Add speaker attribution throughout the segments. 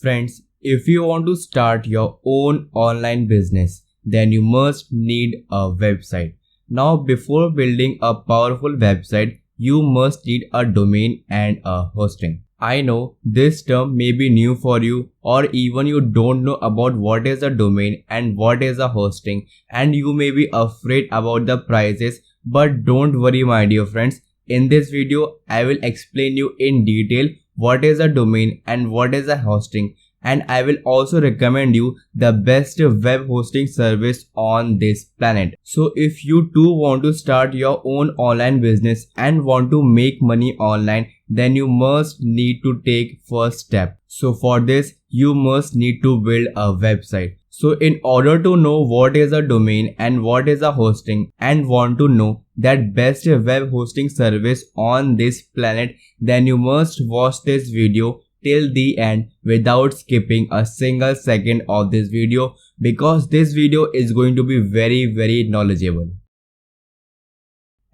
Speaker 1: Friends, if you want to start your own online business, then you must need a website. Now, before building a powerful website, you must need a domain and a hosting. I know this term may be new for you, or even you don't know about what is a domain and what is a hosting, and you may be afraid about the prices, but don't worry my dear friends. In this video, I will explain you in detail what is a domain and what is a hosting, and I will also recommend you the best web hosting service on this planet. So if you too want to start your own online business and want to make money online, then you must need to take first step. So for this, you must need to build a website. So in order to know what is a domain and what is a hosting and want to know that best web hosting service on this planet, then you must watch this video till the end without skipping a single second of this video, because this video is going to be very knowledgeable.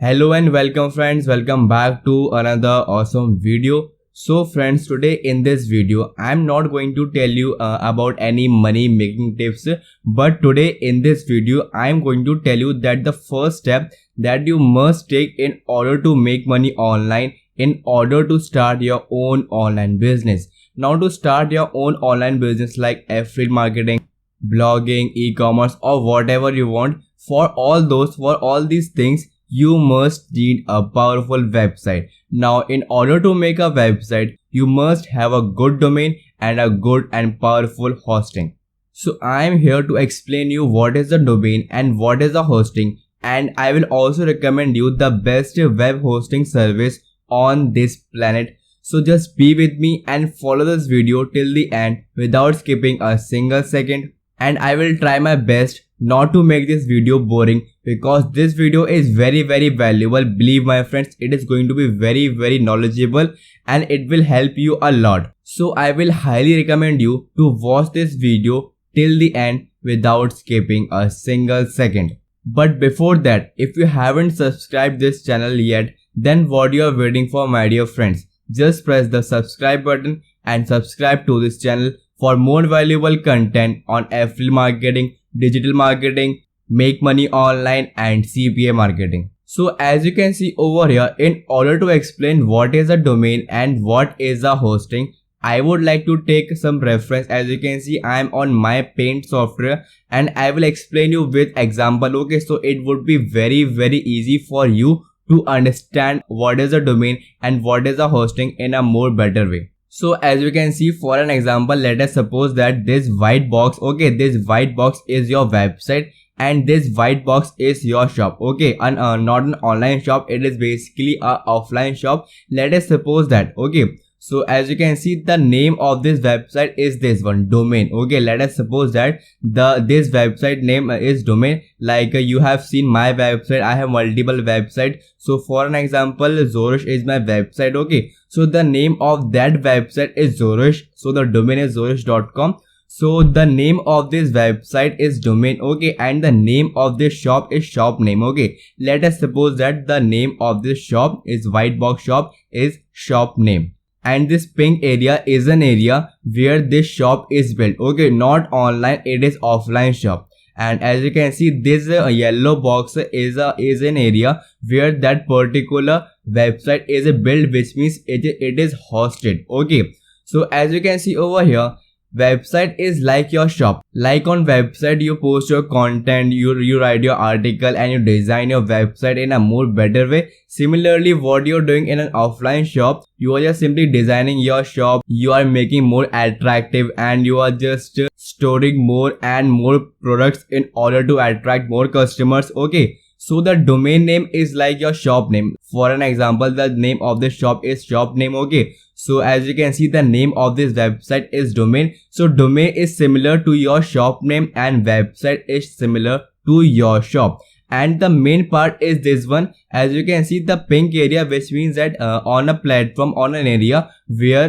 Speaker 1: Hello and welcome friends, welcome back to another awesome video. So friends, today in this video I'm not going to tell you about any money making tips, but today in this video I'm going to tell you that the first step that you must take in order to make money online, in order to start your own online business. Now, to start your own online business like affiliate marketing, blogging, e-commerce, or whatever you want, for all these things, you must need a powerful website. Now, in order to make a website, you must have a good domain and a good and powerful hosting. So I am here to explain you what is the domain and what is the hosting, and I will also recommend you the best web hosting service on this planet. So just be with me and follow this video till the end without skipping a single second, and I will try my best not to make this video boring, because this video is very valuable. Believe my friends, it is going to be very knowledgeable and it will help you a lot. So I will highly recommend you to watch this video till the end without skipping a single second. But before that, if you haven't subscribed this channel yet, then what you are waiting for my dear friends? Just press the subscribe button and subscribe to this channel for more valuable content on affiliate marketing, digital marketing, make money online, and CPA marketing. So as you can see over here, in order to explain what is a domain and what is a hosting, I would like to take some reference. As you can see, I am on my Paint software and I will explain you with example. Okay, so it would be very easy for you to understand what is a domain and what is a hosting in a more better way. So as you can see, for an example, let us suppose that this white box, okay, this white box is your website and this white box is your shop, okay, and not an online shop, it is basically a offline shop. Let us suppose that, okay. So as you can see, the name of this website is this one, domain. Okay, let us suppose that this website name is domain. Like you have seen my website, I have multiple websites. So for an example, Zorish is my website. Okay, so the name of that website is Zorish. So the domain is zorish.com. So the name of this website is domain, okay, and the name of this shop is shop name. Okay, let us suppose that the name of this shop is white box shop is shop name. And this pink area is an area where this shop is built. Okay, not online, it is offline shop. And as you can see, this yellow box is an area where that particular website is built, which means it is hosted. Okay, so as you can see over here, website is like your shop. Like on website, you post your content, you write your article, and you design your website in a more better way. Similarly, what you're doing in an offline shop, you are just simply designing your shop, you are making more attractive, and you are just storing more and more products in order to attract more customers. Okay, so the domain name is like your shop name. For an example, the name of the shop is shop name. Okay, so as you can see, the name of this website is domain. So domain is similar to your shop name and website is similar to your shop. And the main part is this one. as you can see the pink area, which means that on a platform, on an area where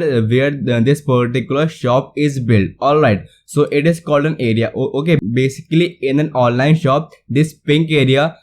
Speaker 1: this particular shop is built. All right, so it is called an area. Okay, basically in an online shop, this pink area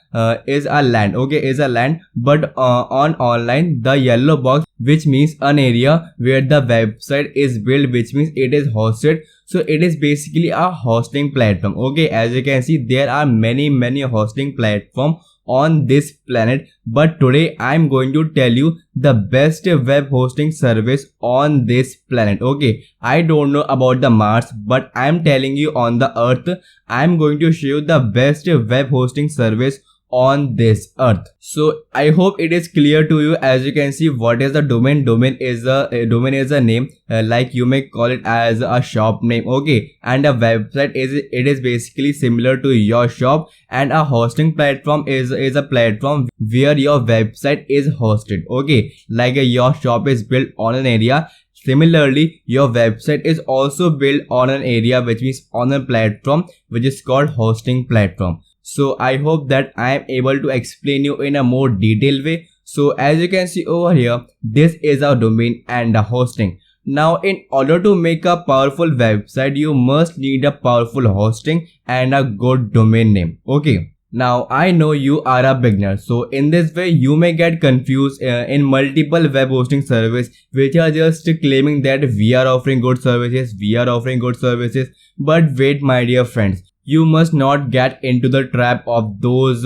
Speaker 1: is a land. Okay, is a land, but on online, the yellow box, which means an area where the website is built, which means it is hosted. So it is basically a hosting platform. Okay, as you can see, there are many hosting platform on this planet, but today I'm going to tell you the best web hosting service on this planet. Okay, I don't know about the Mars, but I'm telling you, on the earth, I'm going to show you the best web hosting service on this earth. So I hope it is clear to you. As you can see, what is the domain? Domain is a name, like you may call it as a shop name. Okay, and a website is basically similar to your shop, and a hosting platform is a platform where your website is hosted. Okay, like your shop is built on an area. Similarly, your website is also built on an area, which means on a platform which is called hosting platform. So I hope that I am able to explain you in a more detailed way. So as you can see over here, this is our domain and the hosting. Now, in order to make a powerful website, you must need a powerful hosting and a good domain name. Okay. Now, I know you are a beginner, so in this way you may get confused in multiple web hosting services which are just claiming that we are offering good services, but wait, my dear friends, you must not get into the trap of those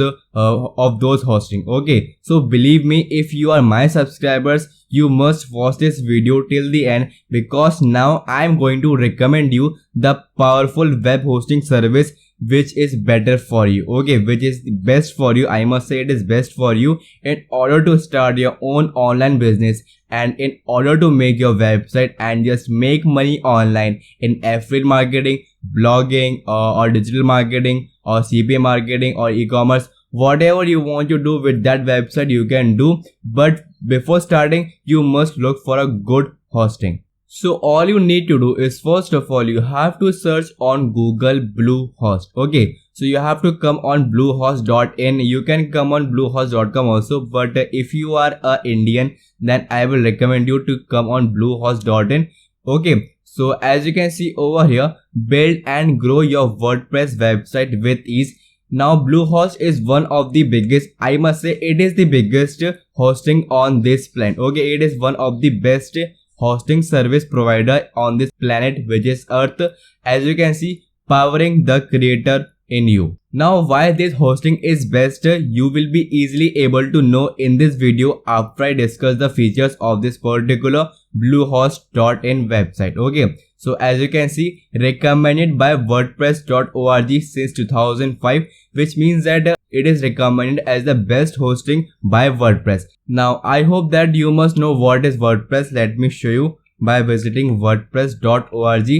Speaker 1: hosting. Okay, so believe me, if you are my subscribers, you must watch this video till the end, because now I am going to recommend you the powerful web hosting service which is better for you. Okay, which is best for you. I must say it is best for you in order to start your own online business, and in order to make your website and just make money online in affiliate marketing, blogging, or digital marketing, or CPA marketing, or e-commerce. Whatever you want to do with that website, you can do, but before starting, you must look for a good hosting. So all you need to do is, first of all, you have to search on Google Bluehost. Okay, so you have to come on bluehost.in. You can come on bluehost.com also, but if you are a Indian, then I will recommend you to come on bluehost.in. Okay, so as you can see over here, build and grow your WordPress website with ease. Now, Bluehost is one of the biggest, I must say it is the biggest hosting on this planet. Okay, it is one of the best hosting service provider on this planet, which is Earth. As you can see, powering the creator in you. Now, why this hosting is best, you will be easily able to know in this video after I discuss the features of this particular bluehost.in website. Okay, so as you can see, recommended by wordpress.org since 2005, which means that it is recommended as the best hosting by WordPress. Now, I hope that you must know what is WordPress. Let me show you by visiting wordpress.org.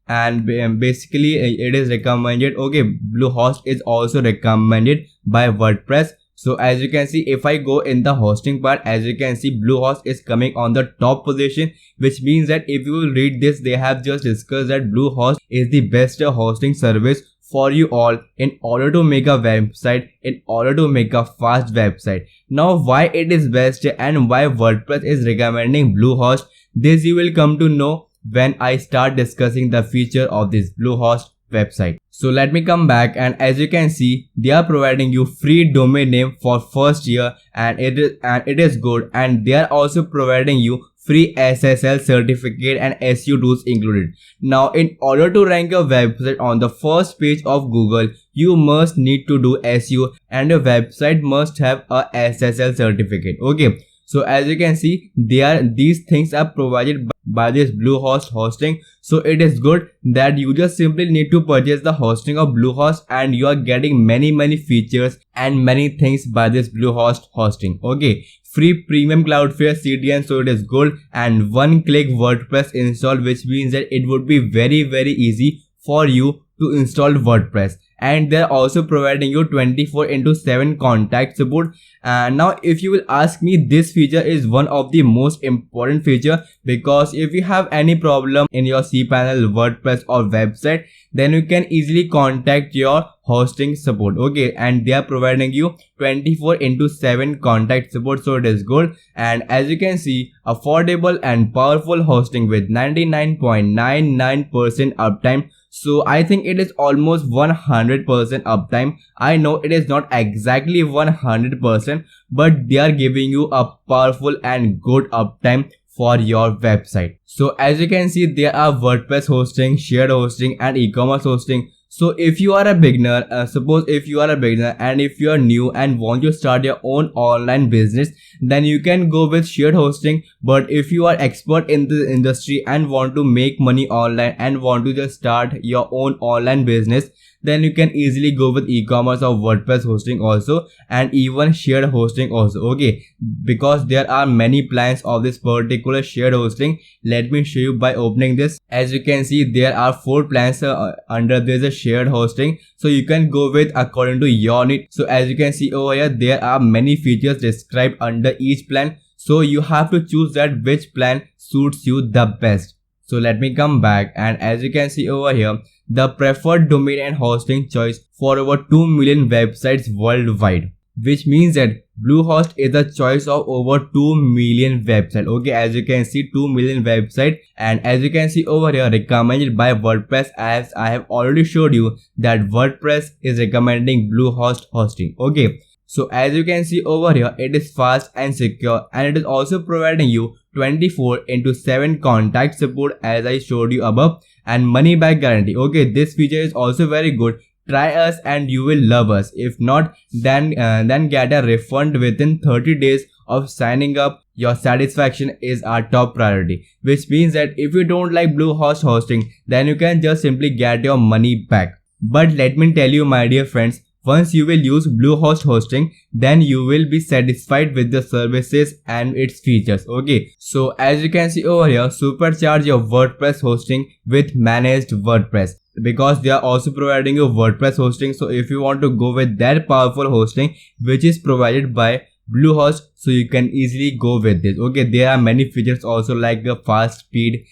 Speaker 1: And basically it is recommended. Okay, Bluehost is also recommended by WordPress. So as you can see, if I go in the hosting part, as you can see, Bluehost is coming on the top position, which means that if you will read this, they have just discussed that Bluehost is the best hosting service for you all in order to make a website, in order to make a fast website. Now, why it is best and why WordPress is recommending Bluehost, this you will come to know when I start discussing the feature of this Bluehost website. So let me come back, and as you can see, they are providing you free domain name for first year, and it is good, and they are also providing you free SSL certificate and SEO tools included. Now, in order to rank your website on the first page of Google, you must need to do SEO, and your website must have a SSL certificate. Okay, so as you can see, these things are provided by this Bluehost hosting. So it is good that you just simply need to purchase the hosting of Bluehost, and you are getting many features and many things by this Bluehost hosting. Okay, free premium Cloudflare CDN, so it is good, and one-click WordPress install, which means that it would be very easy for you to install WordPress, and they're also providing you 24/7 contact support. And now if you will ask me, this feature is one of the most important feature, because if you have any problem in your cPanel, WordPress or website, then you can easily contact your hosting support. Okay, and they are providing you 24/7 contact support, so it is good. And as you can see, affordable and powerful hosting with 99.99% uptime. So I think it is almost 100% uptime. I know it is not exactly 100%, but they are giving you a powerful and good uptime for your website. So as you can see, there are WordPress hosting, shared hosting and e-commerce hosting. So if you are a beginner, suppose if you are a beginner and if you are new and want to start your own online business, then you can go with shared hosting. But if you are expert in the industry and want to make money online and want to just start your own online business, then you can easily go with e-commerce or WordPress hosting also, and even shared hosting also. Okay, because there are many plans of this particular shared hosting. Let me show you by opening this. As you can see, there are 4 plans under this shared hosting, so you can go with according to your need. So as you can see over here, there are many features described under each plan, so you have to choose that which plan suits you the best. So let me come back, and as you can see over here, the preferred domain and hosting choice for over 2 million websites worldwide, which means that Bluehost is the choice of over 2 million websites. Okay, as you can see, 2 million websites, and as you can see over here, recommended by WordPress, as I have already showed you that WordPress is recommending Bluehost hosting. Okay, so as you can see over here, it is fast and secure, and it is also providing you 24/7 contact support, as I showed you above, and money back guarantee. Okay, this feature is also very good. Try us and you will love us. If not, then get a refund within 30 days of signing up. Your satisfaction is our top priority, which means that if you don't like Bluehost hosting, then you can just simply get your money back. But let me tell you, my dear friends, once you will use Bluehost hosting, then you will be satisfied with the services and its features. Okay, so as you can see over here, supercharge your WordPress hosting with managed WordPress, because they are also providing you WordPress hosting. So if you want to go with that powerful hosting which is provided by Bluehost, so you can easily go with this. Okay, there are many features also, like the fast speed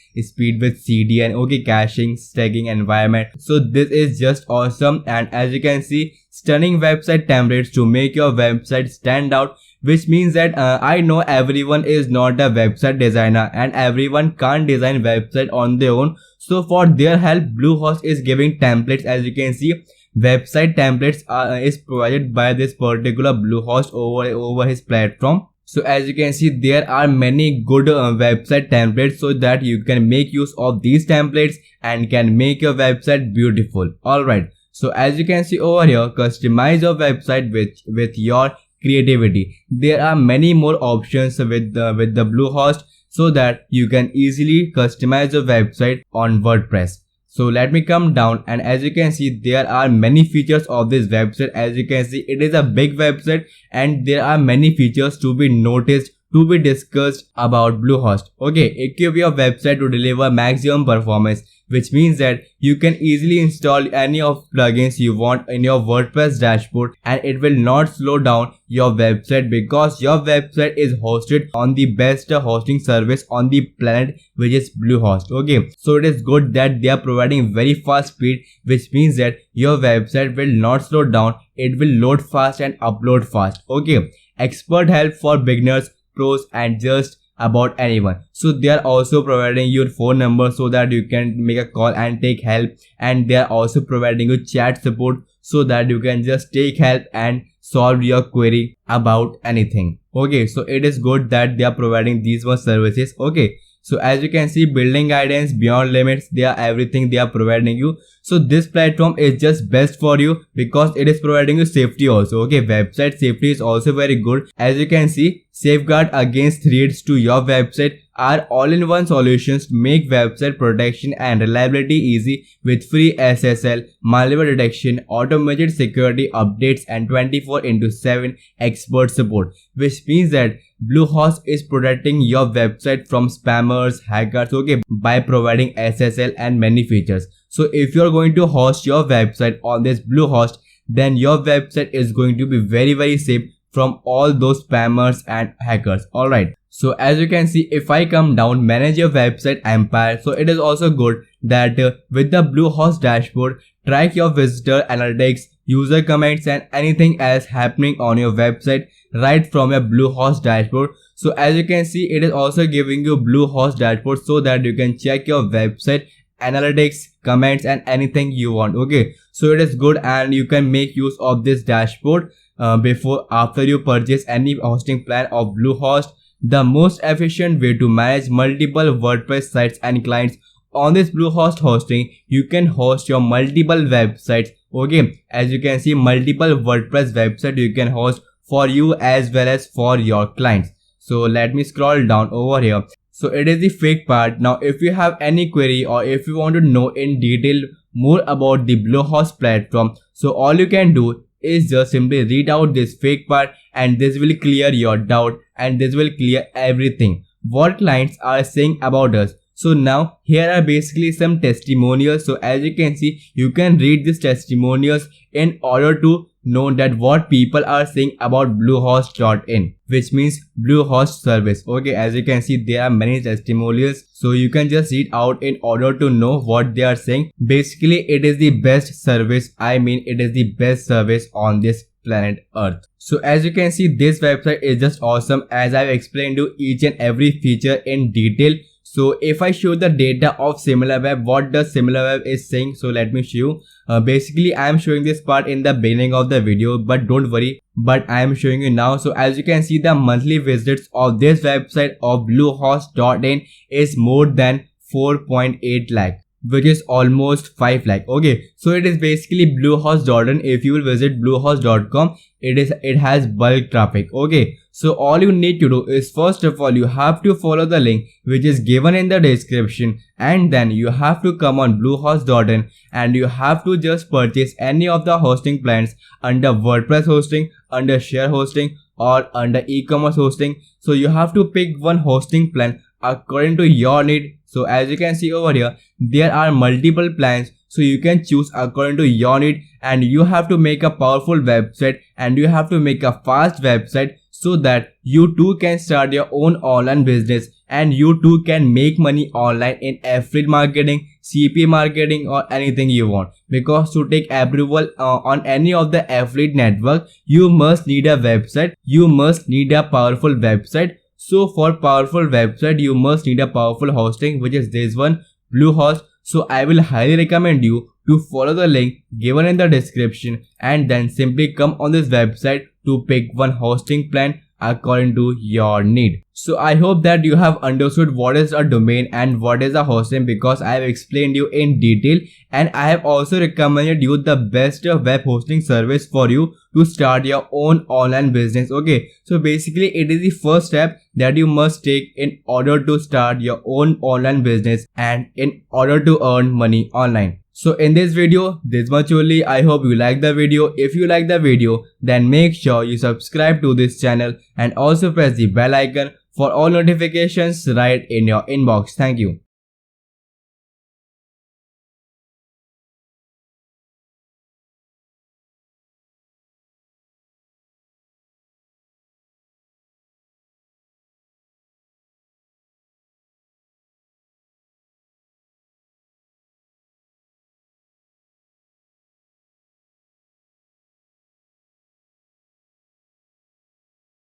Speaker 1: with CDN, okay, caching, stacking environment. So this is just awesome. And as you can see, stunning website templates to make your website stand out, which means that I know everyone is not a website designer and everyone can't design website on their own. So for their help, Bluehost is giving templates. As you can see, website templates is provided by this particular Bluehost over his platform. So as you can see, there are many good website templates, so that you can make use of these templates and can make your website beautiful. Alright, so as you can see over here, customize your website with your creativity. There are many more options with the Bluehost, so that you can easily customize your website on WordPress. So let me come down, and as you can see, there are many features of this website. As you can see, it is a big website and there are many features to be noticed, to be discussed about Bluehost. Okay, equip your website to deliver maximum performance, which means that you can easily install any of plugins you want in your WordPress dashboard, and it will not slow down your website, because your website is hosted on the best hosting service on the planet, which is Bluehost. Okay, so it is good that they are providing very fast speed, which means that your website will not slow down. It will load fast and upload fast. Okay, expert help for beginners, pros and just about anyone. So they are also providing your phone number so that you can make a call and take help, and they are also providing you chat support so that you can just take help and solve your query about anything. Okay, so it is good that they are providing these one services. Okay, so as you can see, building guidance, beyond limits, they are everything they are providing you. So this platform is just best for you because it is providing you safety also. Okay, website safety is also very good. As you can see, safeguard against threats to your website are all-in-one solutions to make website protection and reliability easy, with free SSL, malware detection, automated security updates and 24/7 expert support, which means that Bluehost is protecting your website from spammers, hackers, okay, by providing SSL and many features. So if you're going to host your website on this Bluehost, then your website is going to be very safe from all those spammers and hackers. Alright, so as you can see, if I come down manage your website empire, so it is also good that with the Bluehost dashboard, track your visitor analytics, user comments and anything else happening on your website right from your Bluehost dashboard. So as you can see, it is also giving you Bluehost dashboard so that you can check your website analytics, comments and anything you want. Okay, so it is good and you can make use of this dashboard after you purchase any hosting plan of Bluehost. The most efficient way to manage multiple WordPress sites and clients on this Bluehost hosting, you can host your multiple websites. Okay, as you can see, multiple WordPress websites you can host for you as well as for your clients. So let me scroll down over here. So it is the fake part. Now if you have any query or if you want to know in detail more about the Bluehost platform, so all you can do is just simply read out this fake part and this will clear your doubt and this will clear everything what clients are saying about us. So now here are basically some testimonials. So as you can see, you can read these testimonials in order to know that what people are saying about Bluehost.in, which means Bluehost service. Okay, as you can see, there are many testimonials, so you can just read out in order to know what they are saying. Basically, it is the best service. I mean, it is the best service on this planet Earth. So as you can see, this website is just awesome as I've explained you each and every feature in detail. So if I show the data of SimilarWeb, what does SimilarWeb is saying? So let me show you. Basically, I am showing this part in the beginning of the video, but don't worry, but I am showing you now. So as you can see, the monthly visits of this website of Bluehost.in is more than 4.8 lakh, which is almost 5 lakh. Okay, so it is basically Bluehost.in. If you will visit Bluehost.com, it has bulk traffic. Okay, so all you need to do is, first of all, you have to follow the link which is given in the description, and then you have to come on Bluehost.in and you have to just purchase any of the hosting plans under WordPress hosting, under share hosting or under e-commerce hosting. So you have to pick one hosting plan according to your need. So as you can see over here, there are multiple plans, so you can choose according to your need, and you have to make a powerful website and you have to make a fast website so that you too can start your own online business and you too can make money online in affiliate marketing, CPA marketing or anything you want. Because to take approval on any of the affiliate network, you must need a website, you must need a powerful website. So for powerful website, you must need a powerful hosting, which is this one, Bluehost. So I will highly recommend you to follow the link given in the description and then simply come on this website to pick one hosting plan according to your need. So I hope that you have understood what is a domain and what is a hosting, because I have explained you in detail, and I have also recommended you the best web hosting service for you to start your own online business. Okay, so basically it is the first step that you must take in order to start your own online business and in order to earn money online. So in this video, this much only. I hope you like the video. If you like the video, then make sure you subscribe to this channel and also press the bell icon for all notifications right in your inbox. Thank you.